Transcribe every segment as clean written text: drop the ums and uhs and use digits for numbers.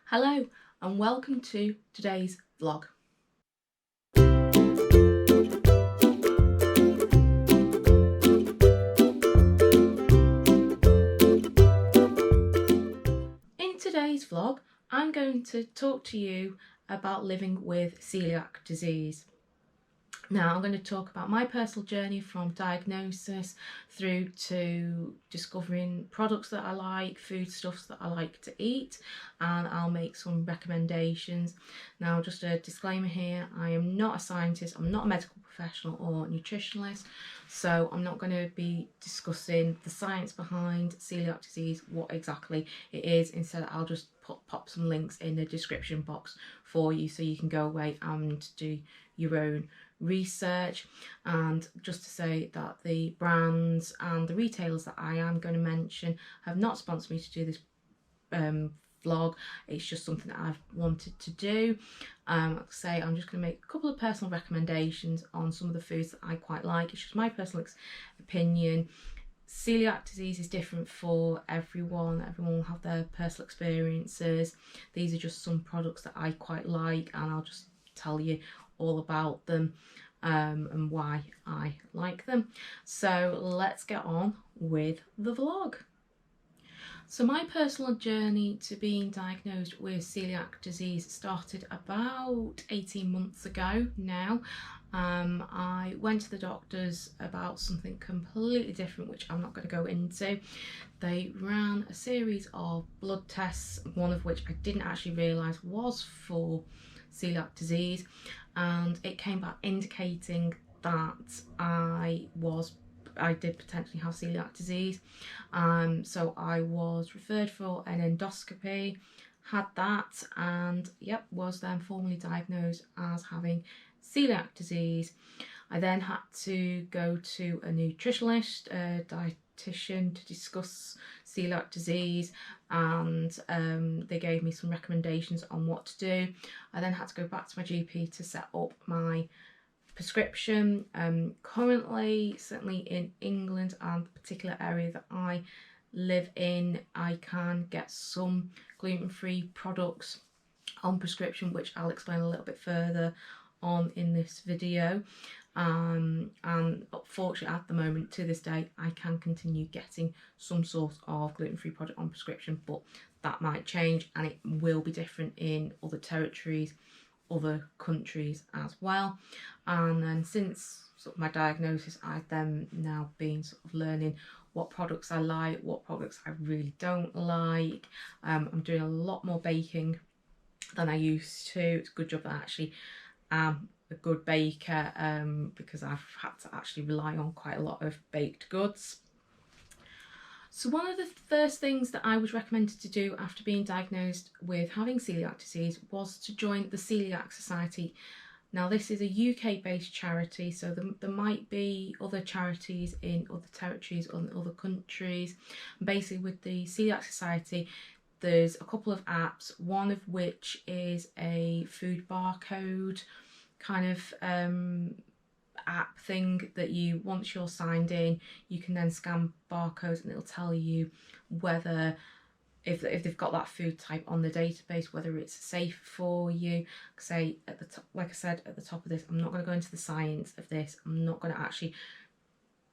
Hello and welcome to today's vlog. In today's vlog, I'm going to talk to you about living with celiac disease. Now I'm going to talk about my personal journey from diagnosis through to discovering products that I like, foodstuffs that I like to eat, and I'll make some recommendations. Now just a disclaimer here, I am not a scientist, I'm not a medical professional or nutritionalist, so I'm not going to be discussing the science behind celiac disease, what exactly it is. Instead I'll just pop some links in the description box for you so you can go away and do your own research. And just to say that the brands and the retailers that I am going to mention have not sponsored me to do this vlog. It's just something that I've wanted to do. Like I say, I'm just going to make a couple of personal recommendations on some of the foods that I quite like. It's just my personal opinion. Celiac disease is different for everyone. Everyone will have their personal experiences. These are just some products that I quite like, and I'll just tell you all about them and why I like them. So let's get on with the vlog. So my personal journey to being diagnosed with celiac disease started about 18 months ago now. I went to the doctors about something completely different, which I'm not going to go into. They ran a series of blood tests, one of which I didn't actually realise was for celiac disease, and it came back indicating that I did potentially have celiac disease. So I was referred for an endoscopy, had that, and yep, was then formally diagnosed as having celiac disease. I then had to go to a nutritionist, a dietitian, to discuss celiac disease, and they gave me some recommendations on what to do. I then had to go back to my GP to set up my prescription. Currently, certainly in England and the particular area that I live in, I can get some gluten-free products on prescription, which I'll explain a little bit further on in this video. And fortunately at the moment, to this day, I can continue getting some sort of gluten-free product on prescription, but that might change and it will be different in other territories, other countries as well. And then since sort of my diagnosis, I've then now been sort of learning what products I like, what products I really don't like. I'm doing a lot more baking than I used to. It's a good job that I actually am a good baker, because I've had to actually rely on quite a lot of baked goods. So one of the first things that I was recommended to do after being diagnosed with having celiac disease was to join the Celiac Society. Now this is a UK based charity, so there might be other charities in other territories or in other countries. Basically with the Celiac Society, there's a couple of apps, one of which is a food barcode kind of app thing that you, once you're signed in, you can then scan barcodes and it'll tell you whether if they've got that food type on the database, whether it's safe for you. Say at the top, like I said at the top of this, I'm not going to go into the science of this. I'm not going to actually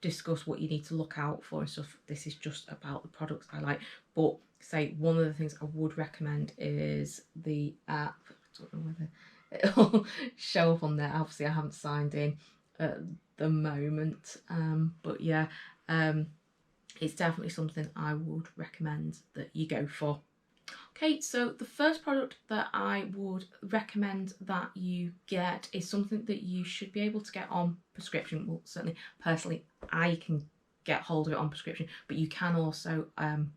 discuss what you need to look out for and stuff. This is just about the products I like. But say one of the things I would recommend is the app. I don't know whether it'll show up on there. Obviously I haven't signed in at the moment, but yeah, it's definitely something I would recommend that you go for. Okay, so the first product that I would recommend that you get is something that you should be able to get on prescription. Well, certainly personally I can get hold of it on prescription, but you can also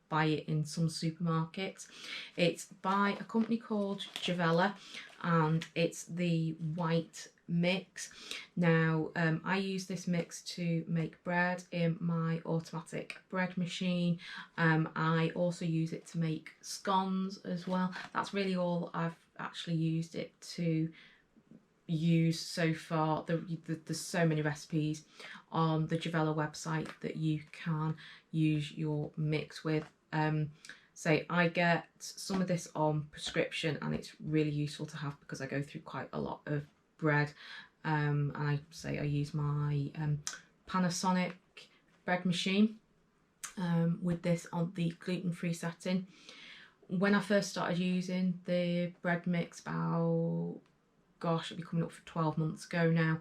buy it in some supermarkets. It's by a company called Javella, and it's the white mix. Now I use this mix to make bread in my automatic bread machine. I also use it to make scones as well. That's really all I've actually used it to use so far. There's so many recipes on the Javella website that you can use your mix with. say I get some of this on prescription, and it's really useful to have because I go through quite a lot of bread. And I use my Panasonic bread machine with this on the gluten-free setting. When I first started using the bread mix about, gosh, it'll be coming up for 12 months ago now,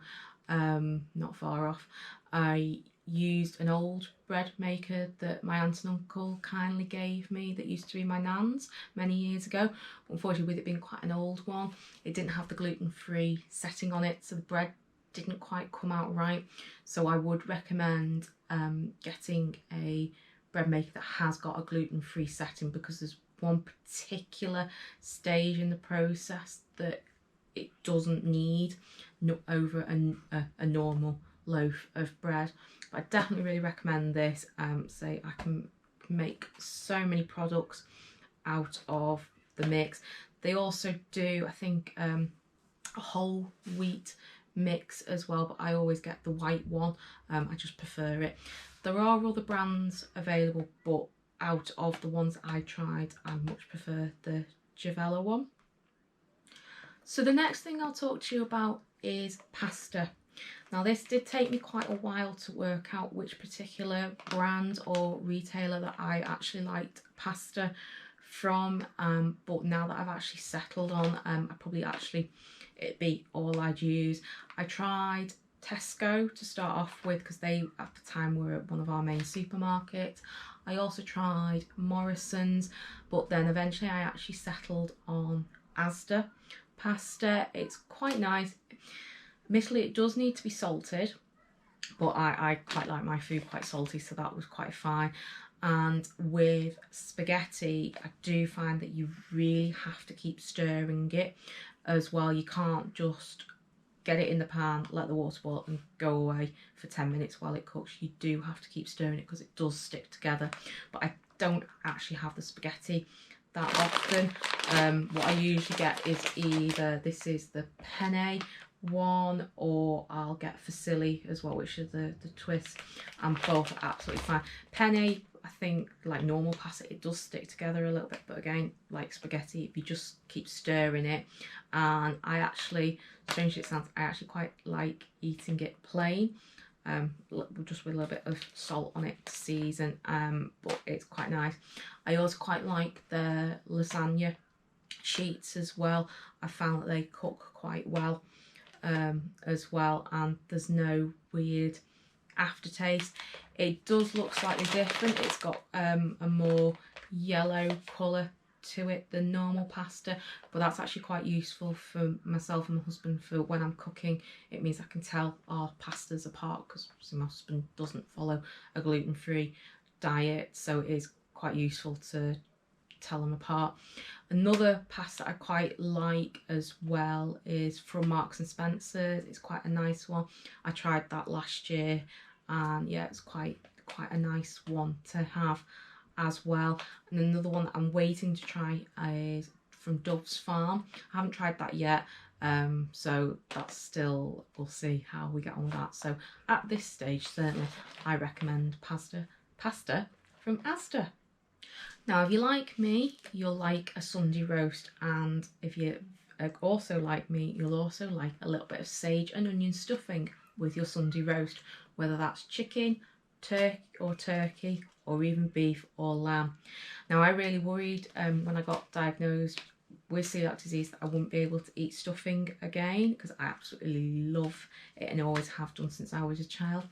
not far off, I used an old bread maker that my aunt and uncle kindly gave me that used to be my nan's many years ago. Unfortunately, with it being quite an old one, it didn't have the gluten-free setting on it, so the bread didn't quite come out right. So I would recommend getting a bread maker that has got a gluten-free setting, because there's one particular stage in the process that it doesn't need over a normal loaf of bread. But I definitely really recommend this. I can make so many products out of the mix. They also do, I think, a whole wheat mix as well, but I always get the white one. I just prefer it. There are other brands available, but out of the ones I tried, I much prefer the Javella one. So the next thing I'll talk to you about is pasta. Now, this did take me quite a while to work out which particular brand or retailer that I actually liked pasta from, but now that I've actually settled on, it'd be all I'd use. I tried Tesco to start off with, because they at the time were one of our main supermarkets. I also tried Morrison's, but then eventually I actually settled on Asda pasta. It's quite nice. Admittedly, it does need to be salted, but I quite like my food quite salty, so that was quite fine. And with spaghetti, I do find that you really have to keep stirring it as well. You can't just get it in the pan, let the water boil and go away for 10 minutes while it cooks. You do have to keep stirring it because it does stick together. But I don't actually have the spaghetti that often. What I usually get is either this is the penne one, or I'll get fusilli as well, which is the twist, and both are absolutely fine. Penne, I think, like normal pasta, it does stick together a little bit, but again, like spaghetti, if you just keep stirring it. And I actually, strange as it sounds, I actually quite like eating it plain, just with a little bit of salt on it to season, but it's quite nice. I also quite like the lasagna sheets as well. I found that they cook quite well as well, and there's no weird aftertaste. It does look slightly different. It's got a more yellow colour to it than normal pasta, but that's actually quite useful for myself and my husband for when I'm cooking. It means I can tell our pastas apart, because my husband doesn't follow a gluten-free diet, so it is quite useful to tell them apart. Another pasta I quite like as well is from Marks and Spencer's. It's quite a nice one. I tried that last year, and yeah, it's quite a nice one to have as well. And another one that I'm waiting to try is from Dove's Farm. I haven't tried that yet, so that's still, we'll see how we get on with that. So at this stage, certainly I recommend pasta from Asda. Now, if you like me, you'll like a Sunday roast, and if you also like me, you'll also like a little bit of sage and onion stuffing with your Sunday roast, whether that's chicken, turkey, or even beef or lamb. Now, I really worried when I got diagnosed with celiac disease that I wouldn't be able to eat stuffing again, because I absolutely love it and always have done since I was a child.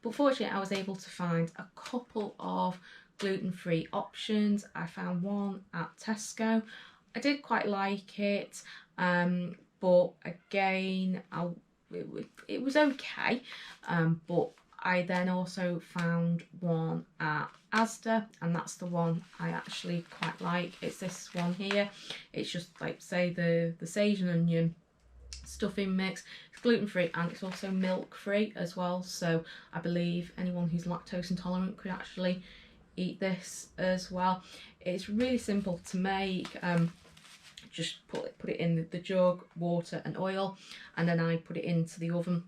But fortunately, I was able to find a couple of gluten-free options. I found one at Tesco. I did quite like it, but again, it was okay, but I then also found one at Asda, and that's the one I actually quite like. It's this one here. It's just like, say, the sage and onion stuffing mix. It's gluten-free and it's also milk-free as well, so I believe anyone who's lactose intolerant could actually eat this as well. It's really simple to make. Just put it in the jug, water and oil, and then I put it into the oven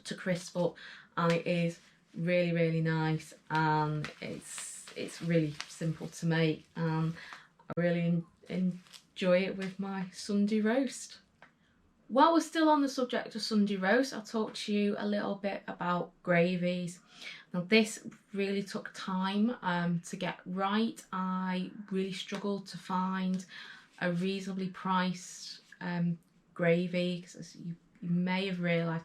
to crisp up, and it is really nice, and it's really simple to make, and I really enjoy it with my Sunday roast. While we're still on the subject of Sunday roast, I'll talk to you a little bit about gravies. Now this really took time to get right. I really struggled to find a reasonably priced gravy, because as you may have realised,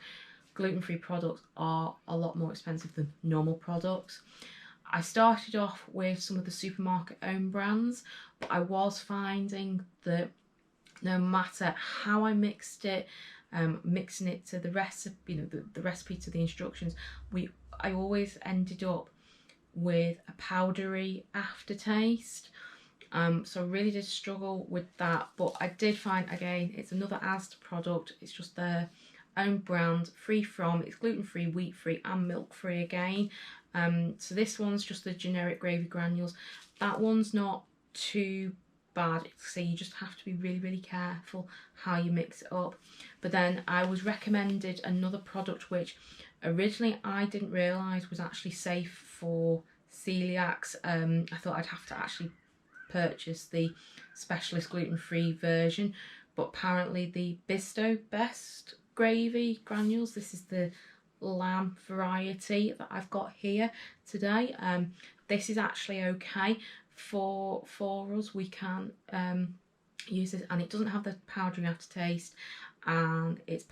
gluten-free products are a lot more expensive than normal products. I started off with some of the supermarket own brands, but I was finding that no matter how I mixed it, mixing it to the recipe, the recipe to the instructions, I always ended up with a powdery aftertaste. So I really did struggle with that, but I did find, again, it's another Asda product. It's just their own brand, free from, it's gluten-free, wheat-free and milk-free again. So this one's just the generic gravy granules. That one's not too bad, so you just have to be really, really careful how you mix it up. But then I was recommended another product which originally I didn't realise was actually safe for celiacs. I thought I'd have to actually purchase the specialist gluten-free version, but apparently the Best gravy granules, this is the lamb variety that I've got here today, this is actually okay for us. We can use this, and it doesn't have the powdery aftertaste, and it's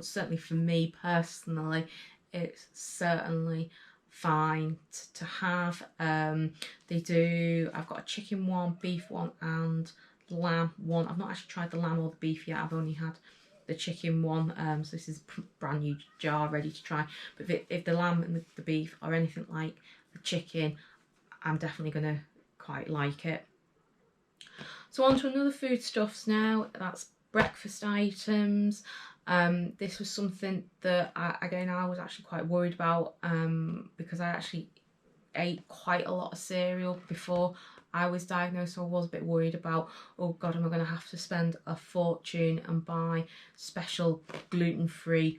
certainly for me personally, it's certainly fine to have. I've got a chicken one, beef one and lamb one. I've not actually tried the lamb or the beef yet, I've only had the chicken one, so this is a brand new jar ready to try. But if the lamb and the beef are anything like the chicken, I'm definitely going to quite like it. So on to another foodstuffs now, that's breakfast items. This was something that I was actually quite worried about, because I actually ate quite a lot of cereal before I was diagnosed, so I was a bit worried about, oh god, am I going to have to spend a fortune and buy special gluten-free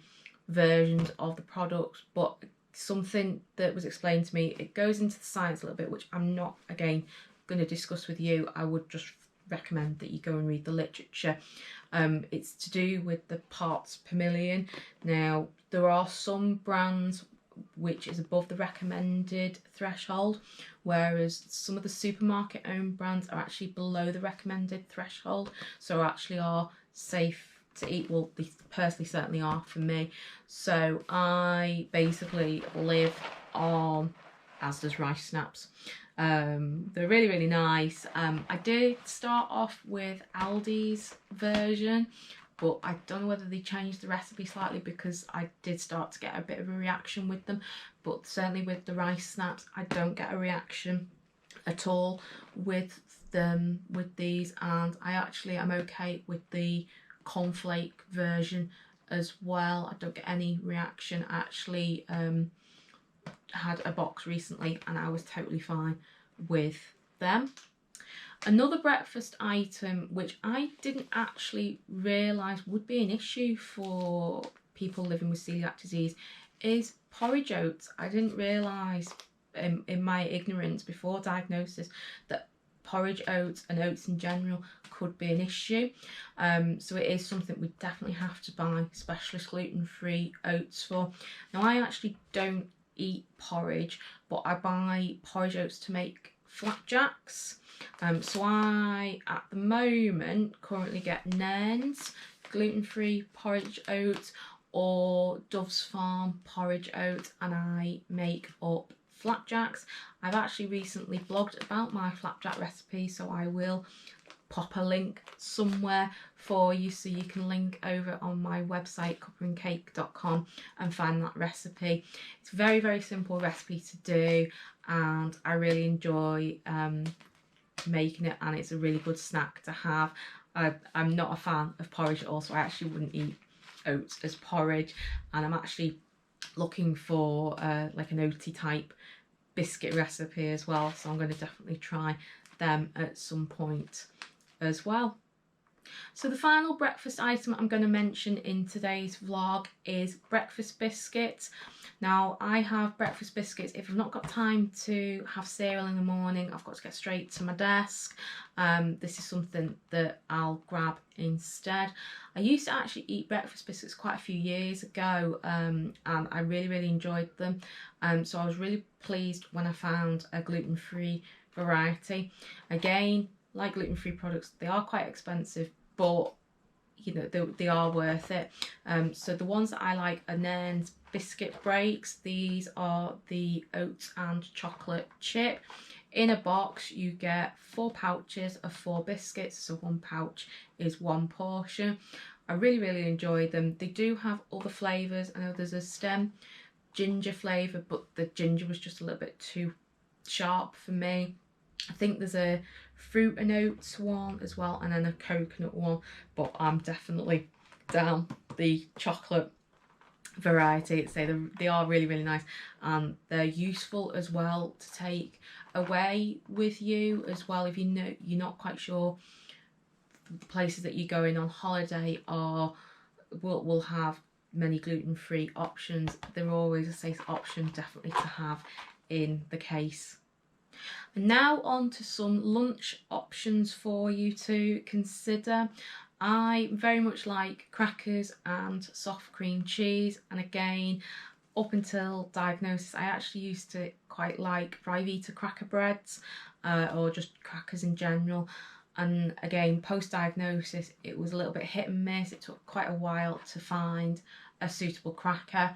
versions of the products. But something that was explained to me, it goes into the science a little bit, which I'm not again going to discuss with you. I would just recommend that you go and read the literature. It's to do with the parts per million. Now there are some brands which is above the recommended threshold, whereas some of the supermarket owned brands are actually below the recommended threshold, so actually are safe to eat. Well, they personally certainly are for me. So I basically live on Asda's rice snaps. They're really, really nice. I did start off with Aldi's version, but I don't know whether they changed the recipe slightly, because I did start to get a bit of a reaction with them. But certainly with the rice snaps, I don't get a reaction at all with them, with these, and I actually am okay with the cornflake version as well. I don't get any reaction. I actually had a box recently and I was totally fine with them. Another breakfast item which I didn't actually realise would be an issue for people living with celiac disease is porridge oats. I didn't realise in my ignorance before diagnosis that porridge oats and oats in general could be an issue. So it is something we definitely have to buy specialist gluten-free oats for. Now I actually don't eat porridge, but I buy porridge oats to make flapjacks. So I, at the moment, currently get Nairn's gluten-free porridge oats or Dove's Farm porridge oats, and I make up flapjacks. I've actually recently blogged about my flapjack recipe, so I will pop a link somewhere for you so you can link over on my website cupandcake.com and find that recipe. It's a very, very simple recipe to do, and I really enjoy making it, and it's a really good snack to have. I'm not a fan of porridge at all, so I actually wouldn't eat oats as porridge, and I'm actually looking for like an oaty type biscuit recipe as well, so I'm going to definitely try them at some point as well. So the final breakfast item I'm going to mention in today's vlog is breakfast biscuits. Now I have breakfast biscuits if I've not got time to have cereal in the morning, I've got to get straight to my desk. This is something that I'll grab instead. I used to actually eat breakfast biscuits quite a few years ago, and I really enjoyed them. So I was really pleased when I found a gluten-free variety. Again, like gluten-free products, they are quite expensive, but you know they are worth it. So the ones that I like are Nairn's biscuit breaks. These are the oats and chocolate chip. In a box you get 4 pouches of 4 biscuits, so 1 pouch is 1 portion. I really enjoy them. They do have other flavours. I know there's a stem ginger flavour, but the ginger was just a little bit too sharp for me. I think there's a fruit and oats one as well, and then a coconut one, but I'm definitely down the chocolate variety. They are really nice, and they're useful as well to take away with you as well if you know you're not quite sure places that you're going on holiday will have many gluten-free options. They're always a safe option definitely to have in the case. And now on to some lunch options for you to consider. I very much like crackers and soft cream cheese, and again, up until diagnosis I actually used to quite like Rivita cracker breads, or just crackers in general. And again, post-diagnosis it was a little bit hit and miss. It took quite a while to find a suitable cracker.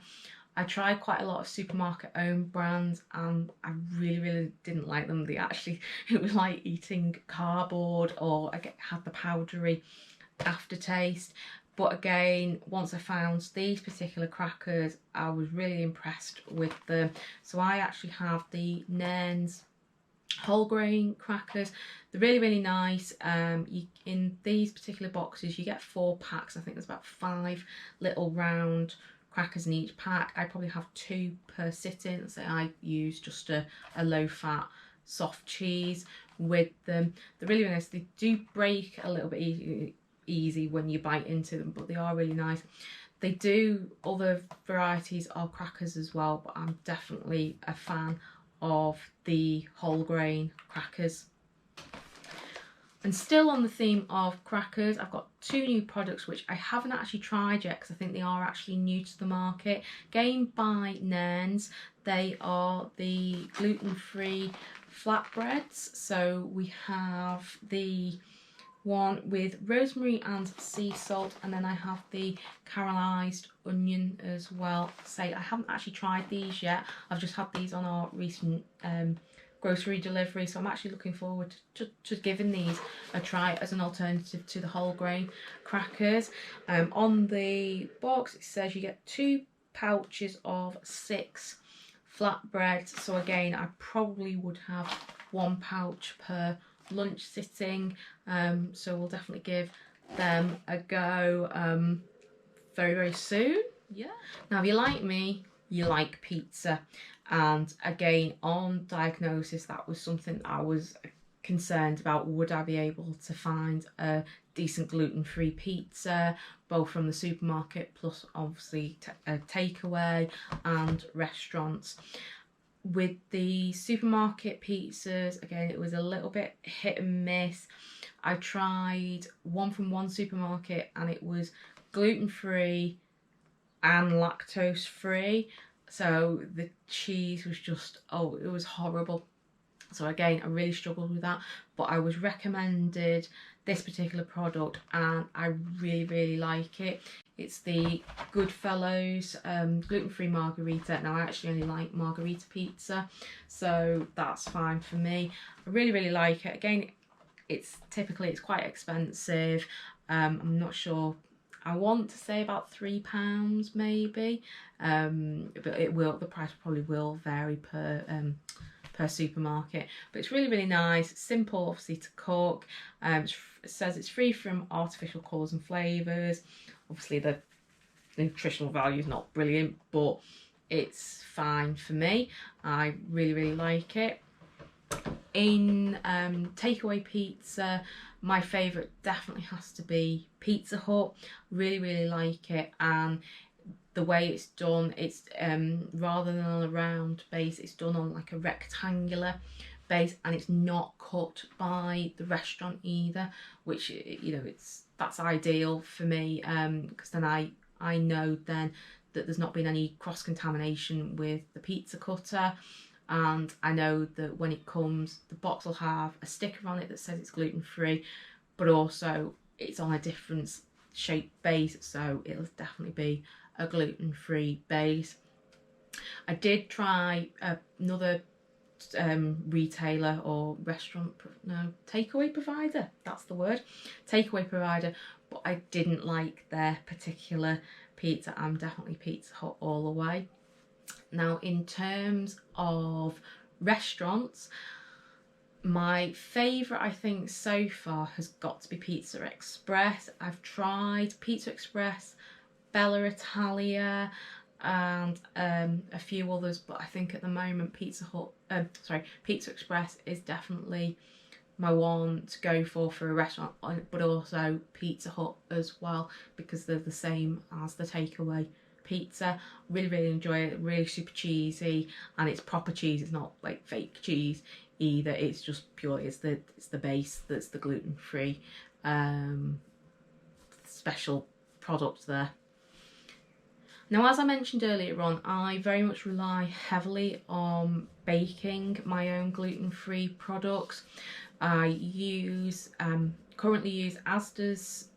I tried quite a lot of supermarket owned brands and I really didn't like them. It was like eating cardboard, or I had the powdery aftertaste. But again, once I found these particular crackers, I was really impressed with them. So I actually have the Nairn's whole grain crackers. They're really nice. In these particular boxes you get 4 packs. I think there's about 5 little round crackers in each pack. I probably have 2 per sitting, so I use just a low fat soft cheese with them. They're really nice. They do break a little bit easy when you bite into them, but they are really nice. They do other varieties of crackers as well, but I'm definitely a fan of the whole grain crackers. And still on the theme of crackers, I've got 2 new products which I haven't actually tried yet because I think they are actually new to the market. Again by Nairn's. They are the gluten-free flatbreads. So we have the one with rosemary and sea salt, and then I have the caramelised onion as well. I haven't actually tried these yet. I've just had these on our recent grocery delivery, so I'm actually looking forward to giving these a try as an alternative to the whole grain crackers. On the box it says you get 2 pouches of 6 flatbreads, so again I probably would have 1 pouch per lunch sitting, so we'll definitely give them a go very soon. Yeah. Now if you're like me, you like pizza, and again on diagnosis that was something I was concerned about. Would I be able to find a decent gluten-free pizza, both from the supermarket plus obviously takeaway and restaurants? With the supermarket pizzas, again it was a little bit hit and miss. I tried one from one supermarket and it was gluten-free and lactose free, so the cheese was just, oh, it was horrible. So again I really struggled with that, but I was recommended this particular product and I really like it. It's the Goodfellows gluten-free margarita. Now I actually only like margarita pizza, so that's fine for me. I really like it. Again, it's quite expensive. I'm not sure. I want to say about £3 maybe, but the price probably will vary per supermarket. But it's really nice, simple obviously to cook. It says it's free from artificial colours and flavours. Obviously the nutritional value is not brilliant, but it's fine for me. I really like it. In takeaway pizza, my favourite definitely has to be Pizza Hut. Really like it, and the way it's done, it's rather than on a round base, it's done on like a rectangular base, and it's not cut by the restaurant either, which, you know, that's ideal for me, because then I know then that there's not been any cross contamination with the pizza cutter. And I know that when it comes, the box will have a sticker on it that says it's gluten free, but also it's on a different shaped base, so it'll definitely be a gluten-free base. I did try another retailer or restaurant, no, takeaway provider, that's the word, takeaway provider, but I didn't like their particular pizza. I'm definitely Pizza Hut all the way. Now, in terms of restaurants, my favourite, I think, so far has got to be Pizza Express. I've tried Pizza Express, Bella Italia, and a few others, but I think at the moment Pizza Express is definitely my one to go for a restaurant, but also Pizza Hut as well, because they're the same as the takeaway pizza. Really enjoy it. Really super cheesy, and it's proper cheese. It's not like fake cheese either. It's just pure. It's the base that's the gluten-free special product there. Now, as I mentioned earlier on, I very much rely heavily on baking my own gluten-free products. I currently use Asda's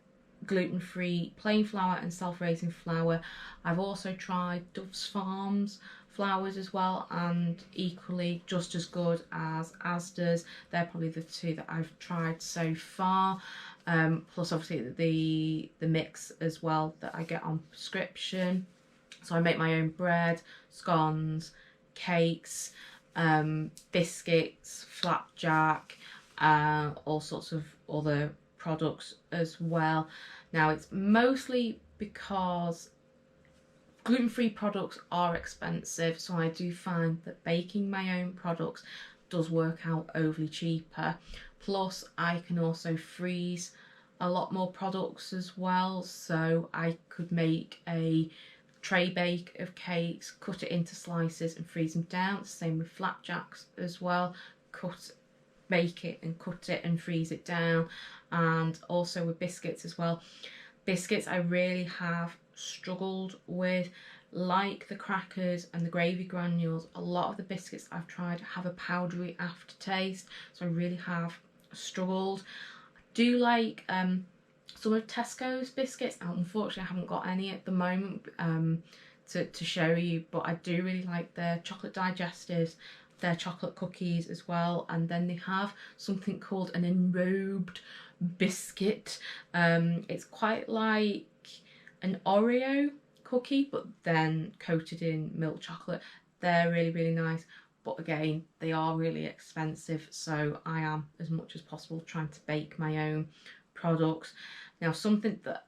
gluten-free plain flour and self-raising flour. I've also tried Dove's Farms flours as well, and equally just as good as Asda's. They're probably the two that I've tried so far. Plus obviously the mix as well that I get on prescription. So I make my own bread, scones, cakes, biscuits, flapjack, all sorts of other products as well. Now, it's mostly because gluten-free products are expensive, so I do find that baking my own products does work out overly cheaper. Plus, I can also freeze a lot more products as well, so I could make a tray bake of cakes, cut it into slices and freeze them down. Same with flapjacks as well, bake it and cut it and freeze it down. And also with biscuits as well. Biscuits I really have struggled with, like the crackers and the gravy granules. A lot of the biscuits I've tried have a powdery aftertaste, so I really have struggled. I do like some of Tesco's biscuits. Unfortunately, I haven't got any at the moment to show you, but I do really like their chocolate digestives, their chocolate cookies as well. And then they have something called an enrobed biscuit. It's quite like an Oreo cookie, but then coated in milk chocolate. They're really nice, but again, they are really expensive, so I am, as much as possible, trying to bake my own products. Now, something that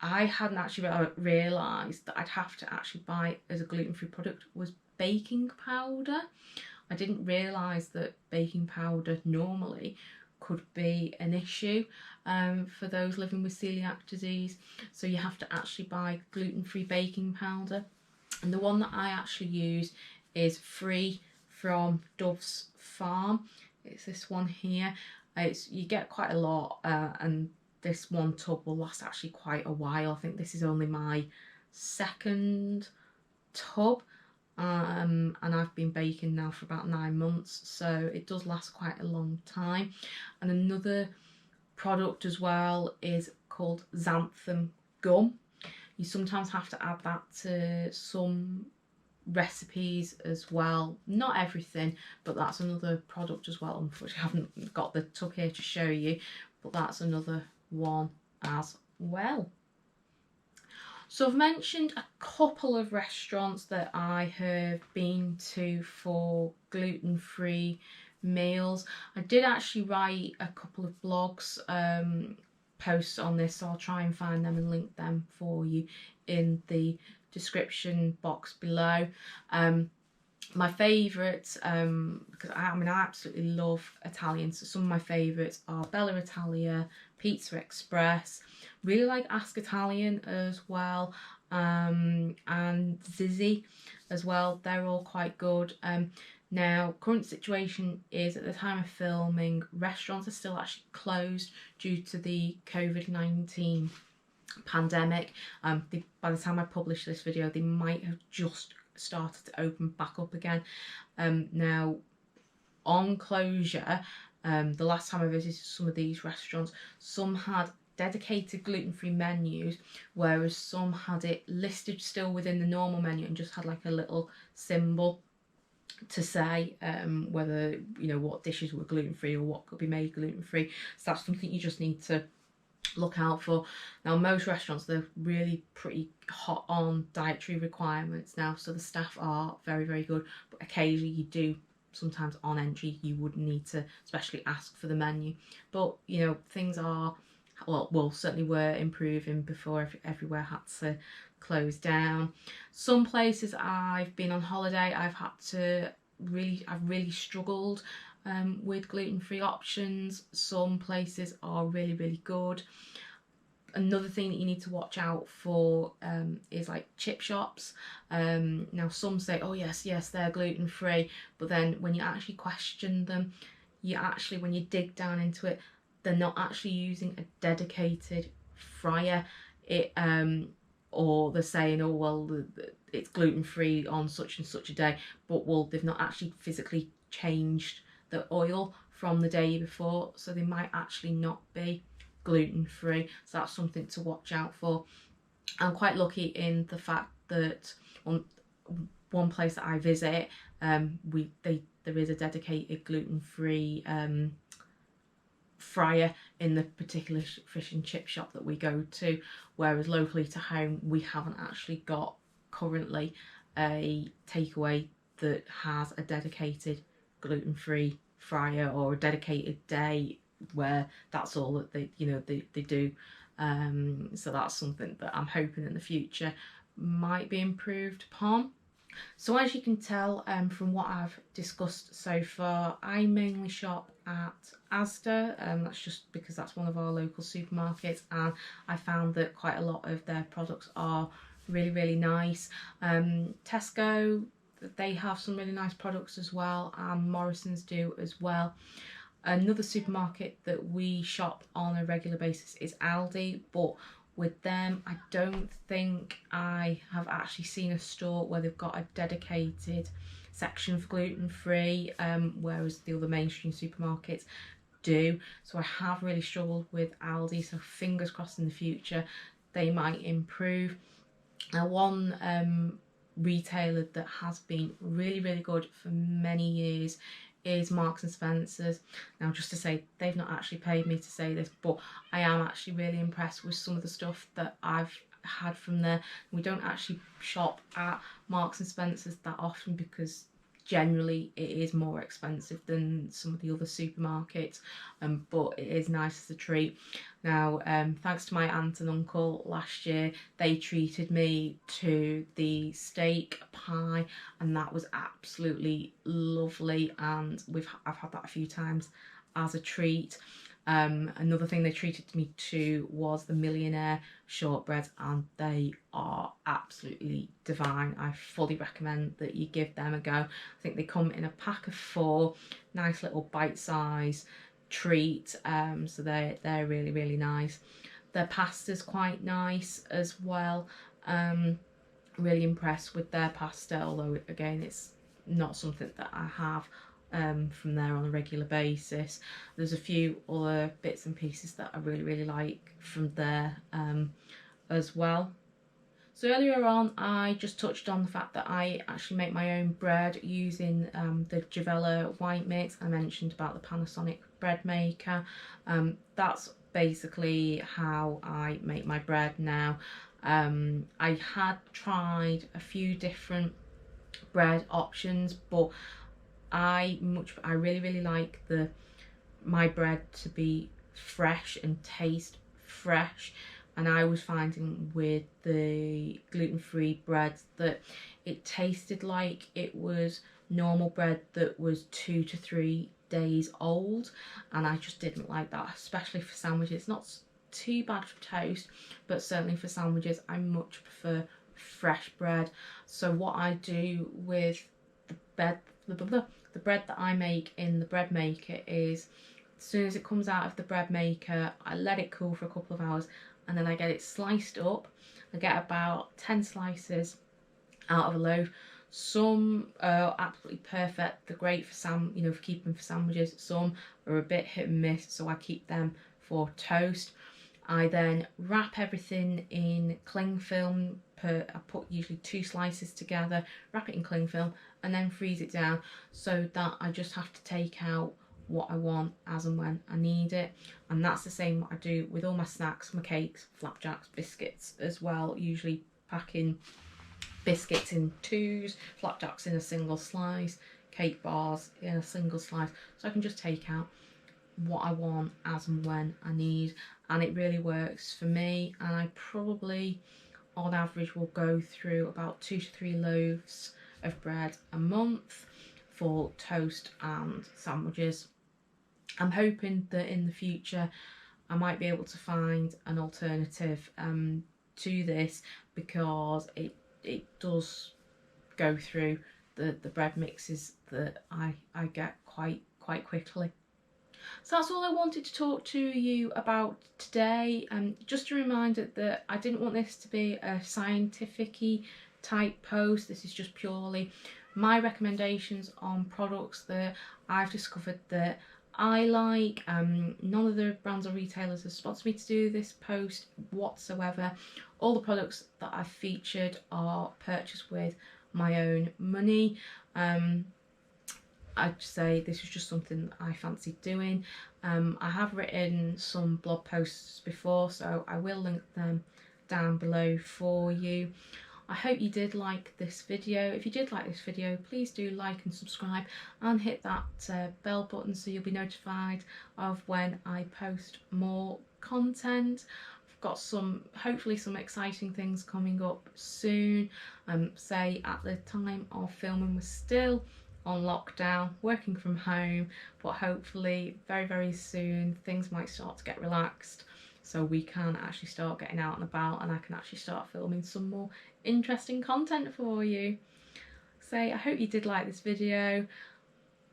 I hadn't actually realised that I'd have to actually buy as a gluten-free product was baking powder. I didn't realise that baking powder normally could be an issue for those living with celiac disease. So you have to actually buy gluten-free baking powder. And the one that I actually use is free from Dove's Farm. It's this one here. You get quite a lot, and this one tub will last actually quite a while. I think this is only my second tub, and I've been baking now for about 9 months, so it does last quite a long time. And another product as well is called xanthan gum. You sometimes have to add that to some recipes as well, not everything, but that's another product as well. Unfortunately, I haven't got the tub here to show you, but that's another one as well. So I've mentioned a couple of restaurants that I have been to for gluten-free meals. I did actually write a couple of blogs posts on this, so I'll try and find them and link them for you in the description box below. My favourites, because I mean I absolutely love Italian, so some of my favourites are Bella Italia, Pizza Express, really like Ask Italian as well, and Zizzy as well. They're all quite good. Now, current situation is at the time of filming, restaurants are still actually closed due to the COVID-19 pandemic. By the time I publish this video, they might have just started to open back up again. Now, on closure, the last time I visited some of these restaurants, some had dedicated gluten-free menus, whereas some had it listed still within the normal menu and just had like a little symbol to say whether, you know, what dishes were gluten-free or what could be made gluten-free. So that's something you just need to look out for. Now, most restaurants, they're really pretty hot on dietary requirements now, so the staff are very, very good, but occasionally you do, sometimes on entry, you would need to especially ask for the menu. But, you know, things are, well, certainly were improving before everywhere had to close down. Some places I've been on holiday, I've really struggled with gluten-free options. Some places are really, really good. Another thing that you need to watch out for is like chip shops. Now some say, oh yes, they're gluten-free, but then when you actually question them, when you dig down into it, they're not actually using a dedicated fryer. Or they're saying, oh well, it's gluten-free on such and such a day, but well, they've not actually physically changed the oil from the day before, so they might actually not be gluten-free. So that's something to watch out for. I'm quite lucky in the fact that one place that I visit, there is a dedicated gluten-free fryer in the particular fish and chip shop that we go to, whereas locally to home we haven't actually got currently a takeaway that has a dedicated gluten-free fryer or a dedicated day where that's all that they do. So that's something that I'm hoping in the future might be improved upon. So as you can tell from what I've discussed so far, I mainly shop at Asda. That's just because that's one of our local supermarkets, and I found that quite a lot of their products are really, really nice. Tesco, they have some really nice products as well, and Morrison's do as well. Another supermarket that we shop on a regular basis is Aldi, but with them, I don't think I have actually seen a store where they've got a dedicated section for gluten-free, whereas the other mainstream supermarkets do. So I have really struggled with Aldi, so fingers crossed in the future they might improve. Now, one retailer that has been really, really good for many years is Marks and Spencer's. Now, just to say, they've not actually paid me to say this, but I am actually really impressed with some of the stuff that I've had from there. We don't actually shop at Marks and Spencer's that often because generally it is more expensive than some of the other supermarkets, but it is nice as a treat. Now, thanks to my aunt and uncle last year, they treated me to the steak pie, and that was absolutely lovely, and I've had that a few times as a treat. Another thing they treated me to was the Millionaire shortbread, and they are absolutely divine. I fully recommend that you give them a go. I think they come in a pack of 4, nice little bite-size treat, so they're really, really nice. Their pasta's quite nice as well. Really impressed with their pasta, although again it's not something that I have from there on a regular basis. There's a few other bits and pieces that I really, really like from there as well. So earlier on I just touched on the fact that I actually make my own bread using the Javella white mix. I mentioned about the Panasonic bread maker. That's basically how I make my bread now. I had tried a few different bread options, but I really, really like my bread to be fresh and taste fresh, and I was finding with the gluten-free breads that it tasted like it was normal bread that was 2 to 3 days old, and I just didn't like that, especially for sandwiches. It's not too bad for toast, but certainly for sandwiches I much prefer fresh bread. So what I do with the bread that I make in the bread maker is, as soon as it comes out of the bread maker, I let it cool for a couple of hours, and then I get it sliced up. I get about 10 slices out of a loaf. Some are absolutely perfect, they're great for for keeping for sandwiches. Some are a bit hit and miss, so I keep them for toast. I then wrap everything in cling film. I put usually 2 slices together, wrap it in cling film, and then freeze it down so that I just have to take out what I want as and when I need it. And that's the same what I do with all my snacks, my cakes, flapjacks, biscuits as well. Usually packing biscuits in 2s, flapjacks in a single slice, cake bars in a single slice, so I can just take out what I want as and when I need. And it really works for me, and I probably on average will go through about 2 to 3 loaves of bread a month for toast and sandwiches. I'm hoping that in the future I might be able to find an alternative to this, because it does go through the bread mixes that I get quite quickly. So that's all I wanted to talk to you about today. Just a reminder that I didn't want this to be a scientific-y type post. This is just purely my recommendations on products that I've discovered that I like. None of the brands or retailers have sponsored me to do this post whatsoever. All the products that I've featured are purchased with my own money. I'd say this was just something I fancied doing. I have written some blog posts before, so I will link them down below for you. I hope you did like this video. If you did like this video, please do like and subscribe and hit that bell button so you'll be notified of when I post more content. I've got hopefully some exciting things coming up soon. Say at the time of filming we're still on lockdown, working from home, but hopefully very soon things might start to get relaxed, so we can actually start getting out and about, and I can actually start filming some more interesting content for you. So I hope you did like this video.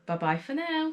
Bye bye for now.